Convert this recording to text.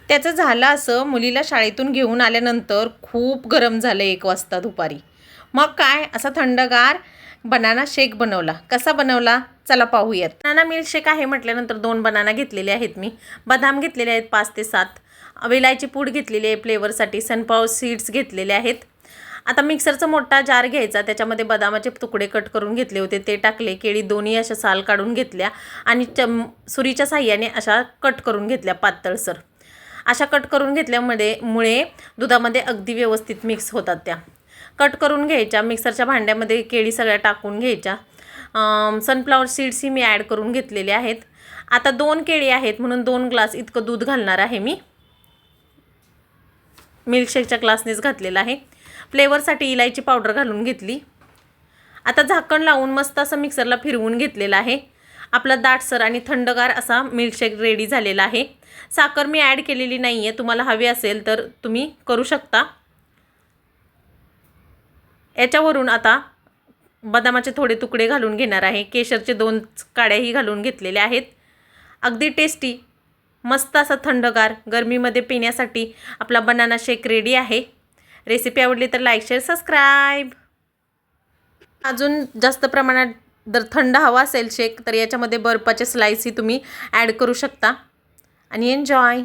त्याचं झालं असं, मुलीला शाळेतून घेऊन आल्यानंतर खूप गरम झालं 1 वाजता दुपारी. मग काय असा थंडगार बनाना शेक बनवला. कसा बनवला चला पाहूयात. बनाना मिल्कशेक आहे म्हटल्यानंतर 2 बनाना घेतलेले आहेत मी. बदाम घेतलेले आहेत 5 ते 7. वेलायची पूड घेतलेली आहे फ्लेवरसाठी. सनफ्लॉवर सीड्स घेतलेले आहेत. आता मिक्सरचा मोठा जार घ्यायचा, त्याच्यामध्ये बदामाचे तुकडे कट करून घेतले होते ते टाकले. केळी दोन्ही अशा साल काढून घेतल्या आणि सुरीच्या साह्याने अशा कट करून घेतल्या पातळसर. अशा कट करून घेतल्यामुळे दुधामध्ये अगदी व्यवस्थित मिक्स होतात त्या. कट करून घ्यायच्या. मिक्सरच्या भांड्यामध्ये केळी सगळ्या टाकून घ्यायच्या. सनफ्लॉवर सीड्सही मी ॲड करून घेतलेले आहेत. आता 2 केळी आहेत म्हणून 2 ग्लास इतकं दूध घालणार आहे मी. मिल्कशेकच्या ग्लासनेच घातलेलं आहे. फ्लेवरसाठी इलायची पावडर घालून घेतली. आता झाकण लावून मस्त असं मिक्सरला फिरवून घेतलेलं आहे. आपला दाटसर आणि थंडगार असा मिल्कशेक रेडी झालेला आहे. साखर मी ॲड केलेली नाही आहे. तुम्हाला हवी असेल तर तुम्ही करू शकता. याच्यावरून आता बदामाचे थोडे तुकडे घालून घेणार आहे. केशरचे 2 काड्याही घालून घेतलेल्या आहेत. अगदी टेस्टी मस्त असा थंडगार गरमीमध्ये पिण्यासाठी आपला बनाना शेक रेडी आहे. रेसिपी आवडली तर लाईक शेअर सबस्क्राईब. अजून जास्त प्रमाणात जर थंड हवा असेल शेक तर याच्यामध्ये बर्फाचे स्लाइसही तुम्ही ॲड करू शकता आणि एन्जॉय.